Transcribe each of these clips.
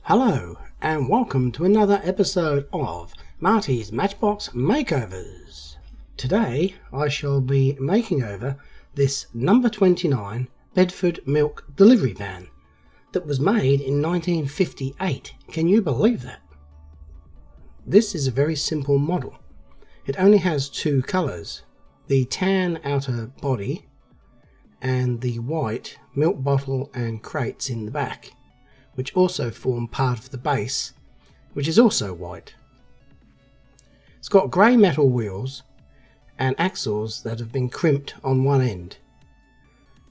Hello and welcome to another episode of Marty's Matchbox Makeovers. Today I shall be making over this number 29 Bedford milk delivery van that was made in 1958. Can you believe that? This is a very simple model. It only has two colours, the tan outer body and the white milk bottle and crates in the back, which also form part of the base, which is also white. It's got grey metal wheels and axles that have been crimped on one end.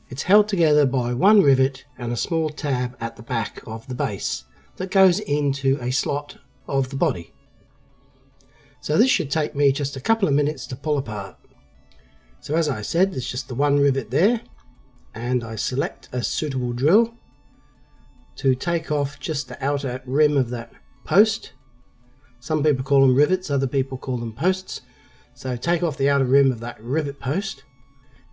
It's held together by one rivet and a small tab at the back of the base that goes into a slot of the body. So this should take me just a couple of minutes to pull apart. So as I said, there's just the one rivet there, and I select a suitable drill to take off just the outer rim of that post. Some people call them rivets, other people call them posts. So take off the outer rim of that rivet post,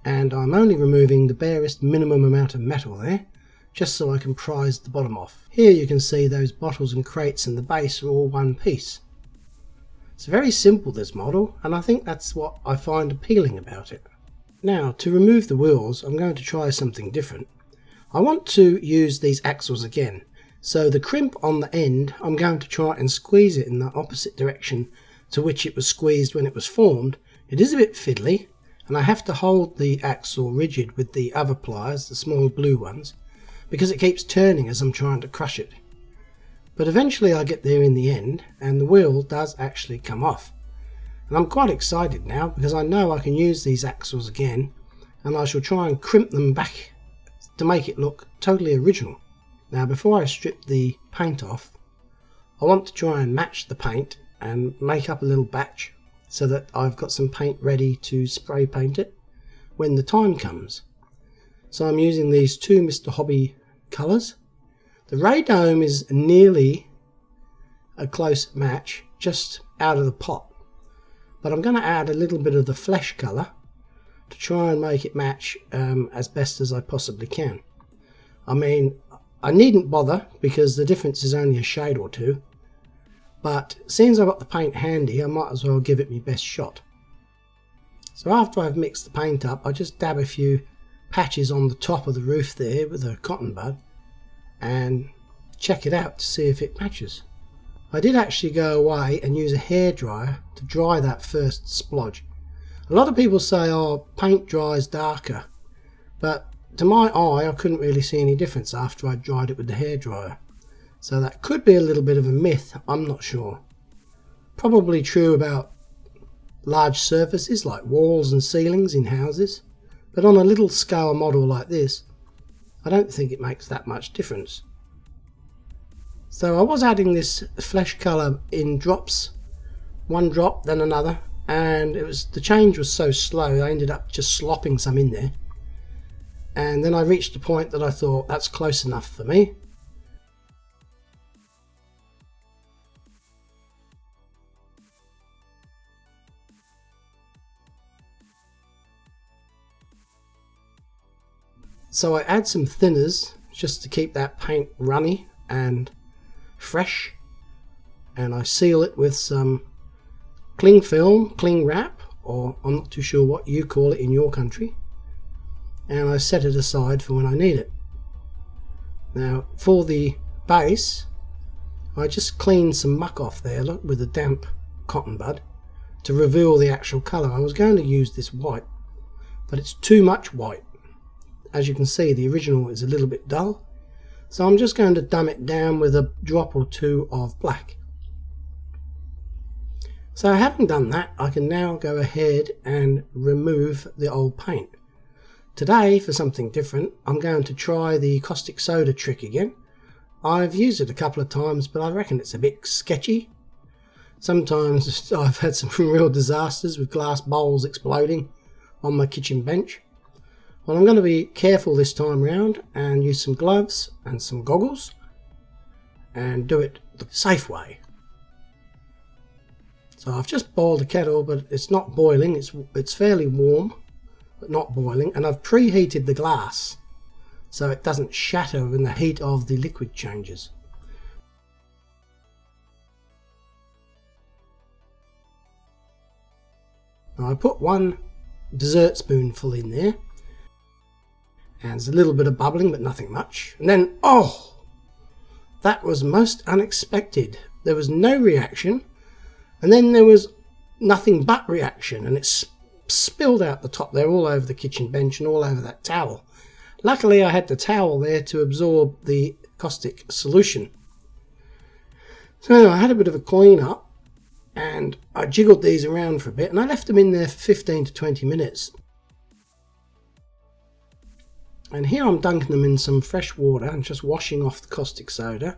and I'm only removing the barest minimum amount of metal there, just so I can prise the bottom off. Here you can see those bottles and crates and the base are all one piece. It's very simple, this model, and I think that's what I find appealing about it. Now, to remove the wheels, I'm going to try something different. I want to use these axles again, so the crimp on the end, I'm going to try and squeeze it in the opposite direction to which it was squeezed when it was formed. It is a bit fiddly, and I have to hold the axle rigid with the other pliers, the small blue ones, because it keeps turning as I'm trying to crush it. But eventually I get there in the end, and the wheel does actually come off. And I'm quite excited now, because I know I can use these axles again, and I shall try and crimp them back to make it look totally original. Now, before I strip the paint off, I want to try and match the paint and make up a little batch so that I've got some paint ready to spray paint it when the time comes. So I'm using these two Mr. Hobby colours. The Radome is nearly a close match, just out of the pot, but I'm going to add a little bit of the flesh colour to try and make it match as best as I possibly can. I mean, I needn't bother because the difference is only a shade or two, but since I've got the paint handy, I might as well give it my best shot. So after I've mixed the paint up, I just dab a few patches on the top of the roof there with a cotton bud and check it out to see if it matches. I did actually go away and use a hairdryer to dry that first splodge. A lot of people say, oh, paint dries darker, but to my eye I couldn't really see any difference after I dried it with the hairdryer. So that could be a little bit of a myth, I'm not sure. Probably true about large surfaces like walls and ceilings in houses, but on a little scale model like this, I don't think it makes that much difference. So I was adding this flesh colour in drops, one drop then another, and the change was so slow I ended up just slopping some in there, and then I reached a point that I thought that's close enough for me. So I add some thinners just to keep that paint runny and fresh, and I seal it with some cling film, cling wrap, or I'm not too sure what you call it in your country, and I set it aside for when I need it. Now for the base, I just cleaned some muck off there, look, with a damp cotton bud to reveal the actual colour. I was going to use this white, but it's too much white. As you can see, the original is a little bit dull, so I'm just going to dumb it down with a drop or two of black. So having done that, I can now go ahead and remove the old paint. Today, for something different, I'm going to try the caustic soda trick again. I've used it a couple of times, but I reckon it's a bit sketchy. Sometimes I've had some real disasters with glass bowls exploding on my kitchen bench. Well, I'm going to be careful this time round and use some gloves and some goggles and do it the safe way. So I've just boiled the kettle, but it's not boiling, it's fairly warm but not boiling, and I've preheated the glass so it doesn't shatter when the heat of the liquid changes. Now I put 1 dessert spoonful in there, and there's a little bit of bubbling but nothing much, and then oh, that was most unexpected. There was no reaction, and then there was nothing but reaction, and it spilled out the top there all over the kitchen bench and all over that towel. Luckily I had the towel there to absorb the caustic solution. So anyway, I had a bit of a clean up, and I jiggled these around for a bit, and I left them in there for 15 to 20 minutes. And here I'm dunking them in some fresh water and just washing off the caustic soda.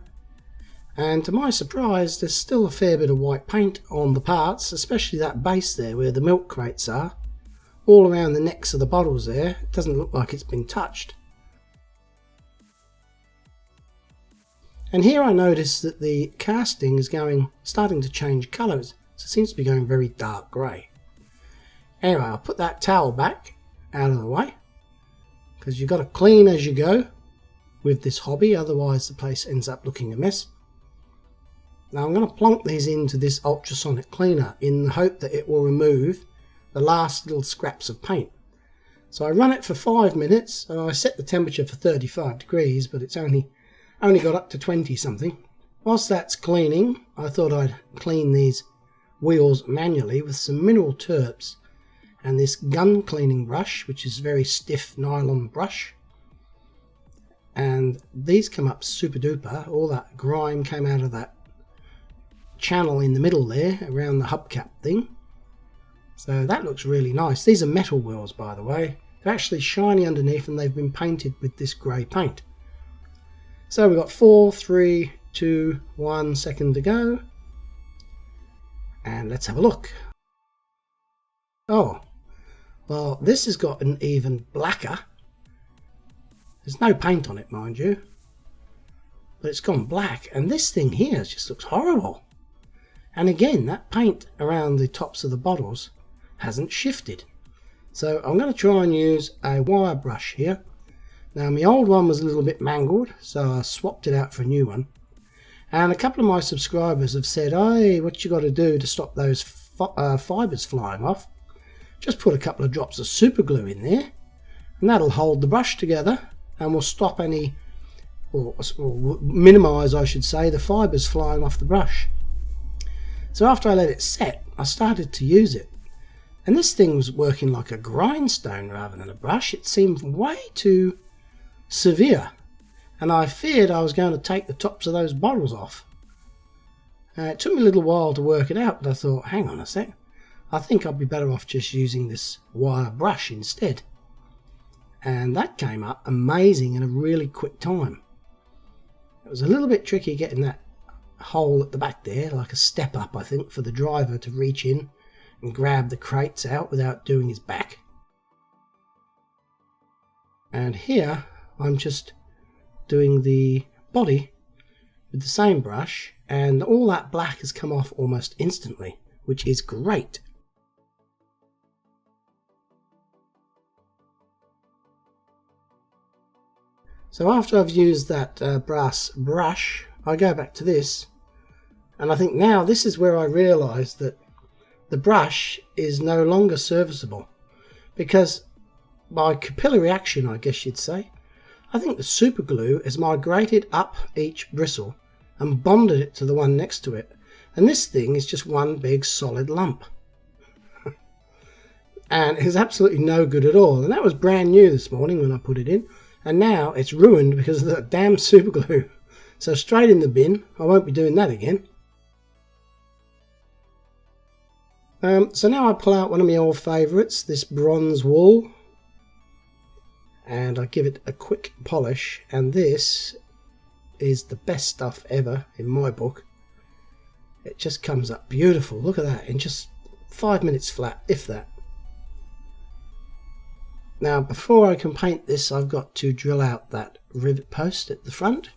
And to my surprise, there's still a fair bit of white paint on the parts, especially that base there where the milk crates are. All around the necks of the bottles there. It doesn't look like it's been touched. And here I notice that the casting is starting to change colours. So it seems to be going very dark grey. Anyway, I'll put that towel back out of the way, because you've got to clean as you go with this hobby, otherwise the place ends up looking a mess. Now I'm going to plonk these into this ultrasonic cleaner in the hope that it will remove the last little scraps of paint. So I run it for 5 minutes, and I set the temperature for 35 degrees, but it's only got up to 20 something. Whilst that's cleaning, I thought I'd clean these wheels manually with some mineral terps and this gun cleaning brush, which is a very stiff nylon brush. And these come up super duper. All that grime came out of that channel in the middle there around the hubcap thing. So that looks really nice. These are metal wheels, by the way. They're actually shiny underneath, and they've been painted with this grey paint. So we've got 4, 3, 2, 1 second to go. And let's have a look. Oh, well, this has got an even blacker. There's no paint on it, mind you, but it's gone black, and this thing here just looks horrible. And again, that paint around the tops of the bottles hasn't shifted. So I'm going to try and use a wire brush here. Now my old one was a little bit mangled, so I swapped it out for a new one. And a couple of my subscribers have said, hey, what you got to do to stop those fibres flying off? Just put a couple of drops of super glue in there, and that'll hold the brush together and will stop any, or minimise I should say, the fibres flying off the brush. So after I let it set, I started to use it, and this thing was working like a grindstone rather than a brush. It seemed way too severe, and I feared I was going to take the tops of those bottles off. It took me a little while to work it out, but I thought, hang on a sec, I think I'd be better off just using this wire brush instead. And that came up amazing in a really quick time. It was a little bit tricky getting that hole at the back there, like a step up I think, for the driver to reach in and grab the crates out without doing his back. And here I'm just doing the body with the same brush, and all that black has come off almost instantly, which is great. So after I've used that brass brush, I go back to this, and I think now this is where I realise that the brush is no longer serviceable, because by capillary action, I guess you'd say, I think the super glue has migrated up each bristle and bonded it to the one next to it, and this thing is just one big solid lump. And it's absolutely no good at all, and that was brand new this morning when I put it in. And now it's ruined because of that damn super glue. So straight in the bin. I won't be doing that again. So now I pull out one of my old favourites, this bronze wool. And I give it a quick polish. And this is the best stuff ever in my book. It just comes up beautiful. Look at that. In just 5 minutes flat, if that. Now before I can paint this, I've got to drill out that rivet post at the front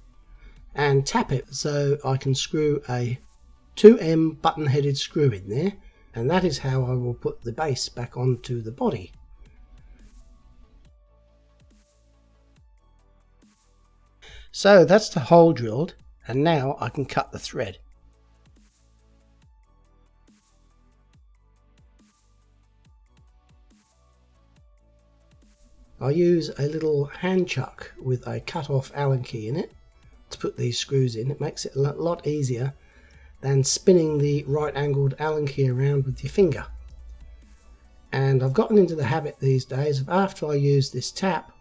and tap it so I can screw a 2M button headed screw in there, and that is how I will put the base back onto the body. So that's the hole drilled, and now I can cut the thread. I use a little hand chuck with a cut off Allen key in it to put these screws in. It makes it a lot easier than spinning the right angled Allen key around with your finger. And I've gotten into the habit these days of, after I use this tap,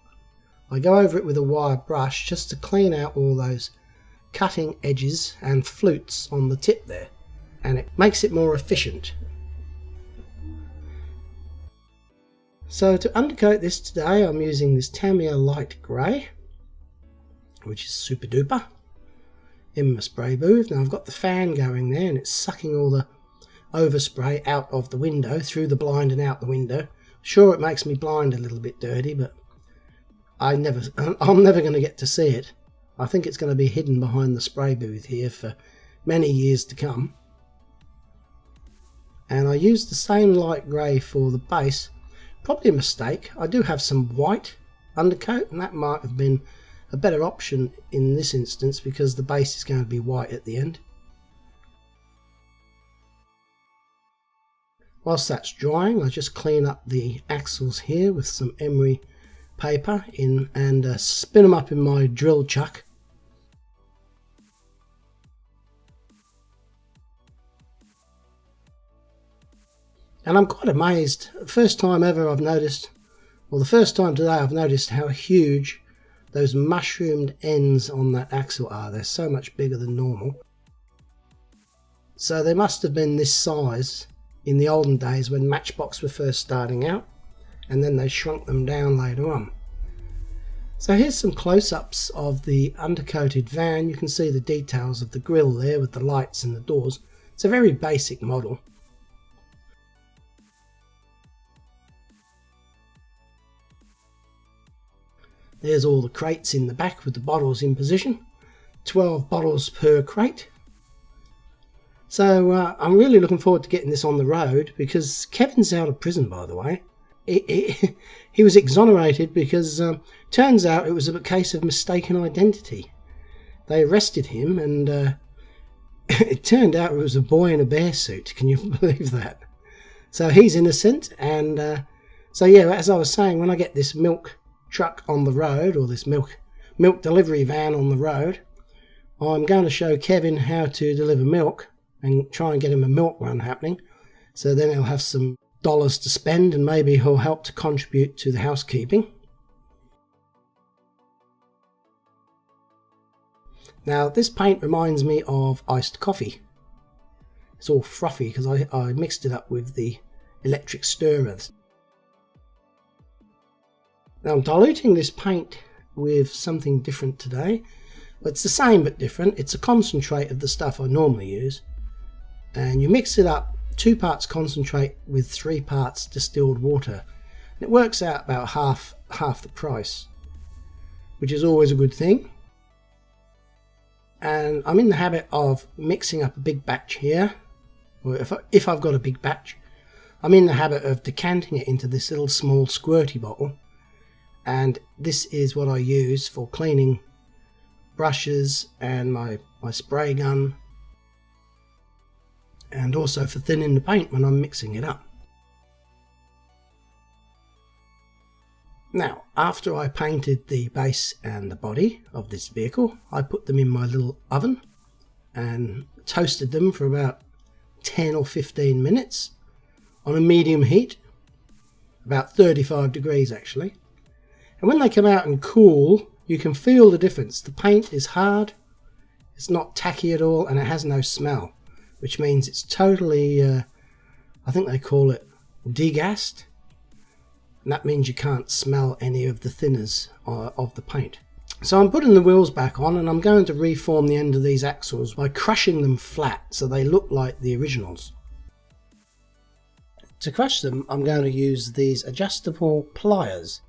I go over it with a wire brush just to clean out all those cutting edges and flutes on the tip there, and it makes it more efficient. So to undercoat this today, I'm using this Tamiya light grey, which is super duper, in my spray booth. Now I've got the fan going there and it's sucking all the overspray out of the window, through the blind and out the window. Sure, it makes me blind a little bit dirty, but I'm never going to get to see it. I think it's going to be hidden behind the spray booth here for many years to come. And I used the same light grey for the base. Probably a mistake. I do have some white undercoat, and that might have been a better option in this instance because the base is going to be white at the end. Whilst that's drying, I just clean up the axles here with some emery paper in and spin them up in my drill chuck. And I'm quite amazed. First time ever I've noticed, well, the first time today I've noticed how huge those mushroomed ends on that axle are. They're so much bigger than normal. So they must have been this size in the olden days when Matchbox were first starting out, and then they shrunk them down later on. So here's some close-ups of the undercoated van. You can see the details of the grille there with the lights and the doors. It's a very basic model. There's all the crates in the back with the bottles in position. 12 bottles per crate. So I'm really looking forward to getting this on the road, because Kevin's out of prison, by the way. He was exonerated because turns out it was a case of mistaken identity. They arrested him and it turned out it was a boy in a bear suit. Can you believe that? So he's innocent, and so yeah, as I was saying, when I get this milk truck on the road, or this milk delivery van on the road, I'm going to show Kevin how to deliver milk and try and get him a milk run happening. So then he'll have some dollars to spend, and maybe he'll help to contribute to the housekeeping. Now this paint reminds me of iced coffee. It's all frothy because I mixed it up with the electric stirrers. Now I'm diluting this paint with something different today. It's the same but different. It's a concentrate of the stuff I normally use, and you mix it up, 2 parts concentrate with 3 parts distilled water, and it works out about half the price, which is always a good thing. And I'm in the habit of mixing up a big batch here, or if I've got a big batch, I'm in the habit of decanting it into this little small squirty bottle, and this is what I use for cleaning brushes and my spray gun, and also for thinning the paint when I'm mixing it up. Now, after I painted the base and the body of this vehicle, I put them in my little oven and toasted them for about 10 or 15 minutes on a medium heat, about 35 degrees actually. And when they come out and cool, you can feel the difference. The paint is hard, it's not tacky at all, and it has no smell, which means it's totally, I think they call it degassed. And that means you can't smell any of the thinners of the paint. So I'm putting the wheels back on, and I'm going to reform the end of these axles by crushing them flat so they look like the originals. To crush them, I'm going to use these adjustable pliers.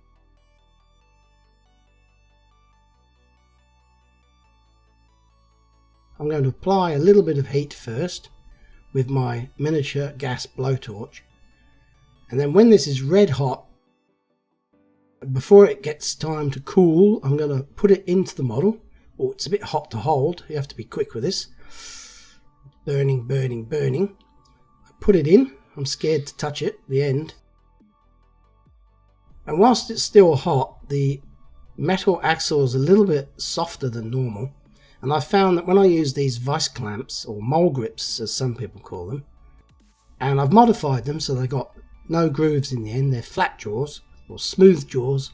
I'm going to apply a little bit of heat first with my miniature gas blowtorch, and then when this is red hot, before it gets time to cool, I'm going to put it into the model. Oh, it's a bit hot to hold, you have to be quick with this. Burning, burning, burning. I put it in, I'm scared to touch it, the end. And whilst it's still hot, the metal axle is a little bit softer than normal, and I found that when I use these vice clamps, or mole grips as some people call them, and I've modified them so they've got no grooves in the end, they're flat jaws or smooth jaws,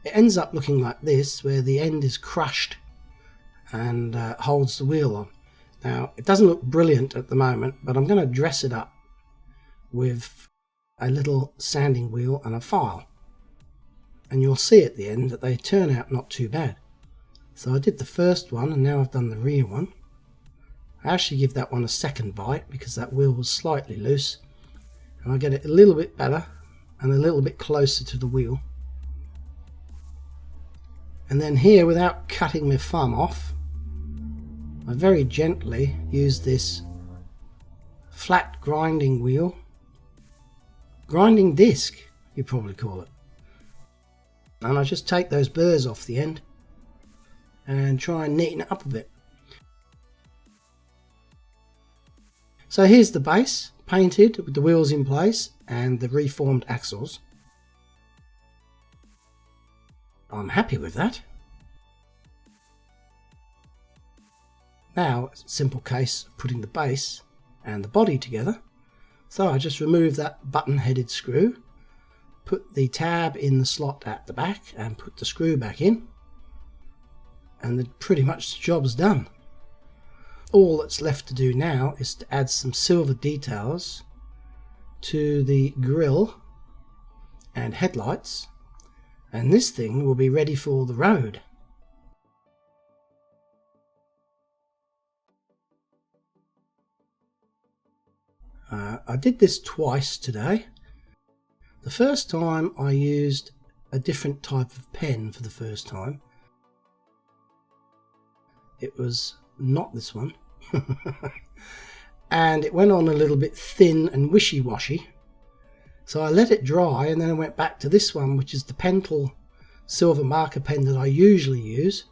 it ends up looking like this, where the end is crushed and holds the wheel on. Now it doesn't look brilliant at the moment, but I'm going to dress it up with a little sanding wheel and a file, and you'll see at the end that they turn out not too bad. So I did the first one, and now I've done the rear one. I actually give that one a second bite because that wheel was slightly loose, and I get it a little bit better and a little bit closer to the wheel. And then here, without cutting my thumb off, I very gently use this flat grinding wheel, grinding disc you probably call it, and I just take those burrs off the end and try and neaten it up a bit. So here's the base, painted with the wheels in place and the reformed axles. I'm happy with that. Now it's a simple case of putting the base and the body together. So I just remove that button-headed screw, put the tab in the slot at the back and put the screw back in, and pretty much the job's done. All that's left to do now is to add some silver details to the grille and headlights, and this thing will be ready for the road. I did this twice today. The first time I used a different type of pen for the first time. It was not this one. And it went on a little bit thin and wishy-washy. So I let it dry, and then I went back to this one, which is the Pentel silver marker pen that I usually use.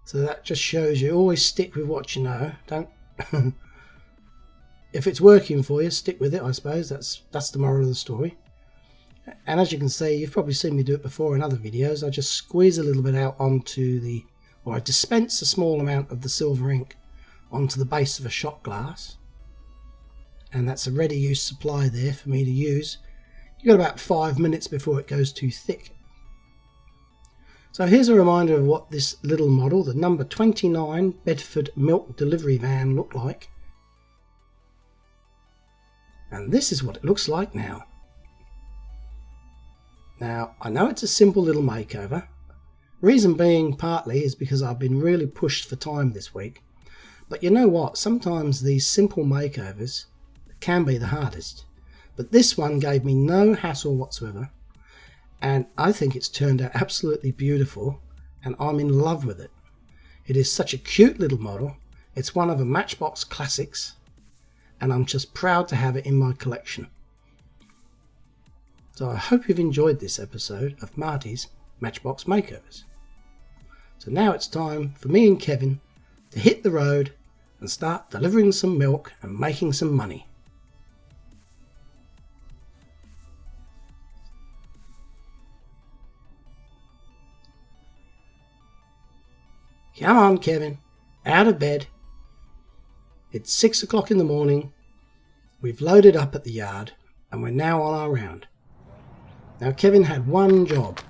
So that just shows you, always stick with what you know. Don't if it's working for you, stick with it, I suppose. That's the moral of the story. And as you can see, you've probably seen me do it before in other videos. I just squeeze a little bit out onto I dispense a small amount of the silver ink onto the base of a shot glass, and that's a ready use supply there for me to use. You've got about 5 minutes before it goes too thick. So here's a reminder of what this little model, the number 29 Bedford milk delivery van, looked like. And this is what it looks like now. Now, I know it's a simple little makeover. Reason being partly is because I've been really pushed for time this week. But you know what? Sometimes these simple makeovers can be the hardest. But this one gave me no hassle whatsoever. And I think it's turned out absolutely beautiful. And I'm in love with it. It is such a cute little model. It's one of the Matchbox classics. And I'm just proud to have it in my collection. So I hope you've enjoyed this episode of Marty's Matchbox Makeovers. So now it's time for me and Kevin to hit the road and start delivering some milk and making some money. Come on, Kevin, out of bed. It's 6 o'clock in the morning. We've loaded up at the yard and we're now on our round. Now Kevin had one job.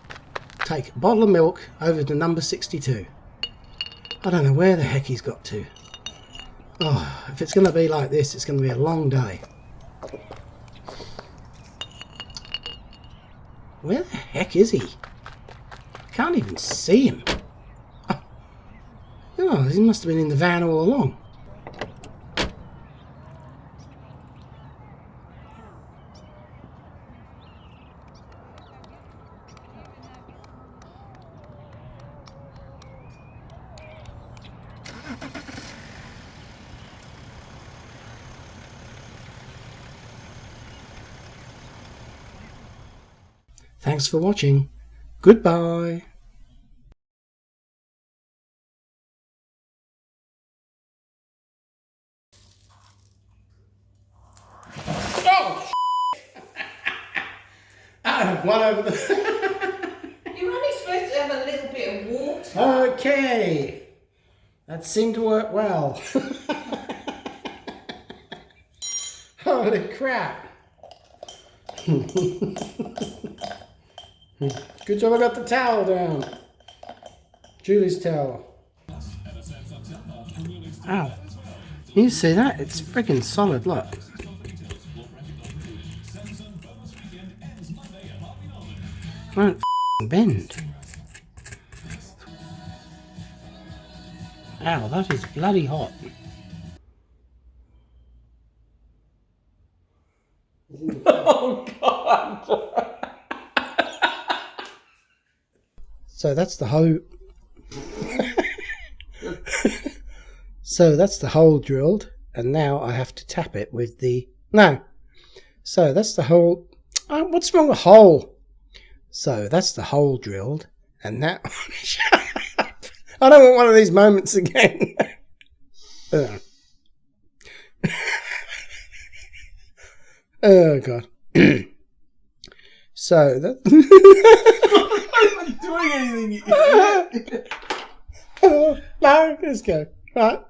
Take a bottle of milk over to number 62. I don't know where the heck he's got to. Oh, if it's going to be like this, it's going to be a long day. Where the heck is he? I can't even see him. Oh, he must have been in the van all along. Thanks for watching. Goodbye. Oh, one over the a little bit of water. Okay. That seemed to work well. Holy crap. Good job I got the towel down. Julie's towel. Ow. You see that? It's freaking solid, look. Won't bend. Ow, that is bloody hot. Oh God! So that's the hole. So that's the hole drilled, and now I have to tap it with the no. So that's the hole. Oh, what's wrong with hole? So that's the hole drilled, and now shut up. I don't want one of these moments again. Oh God. So that I'm not doing anything. No, let's go. Right.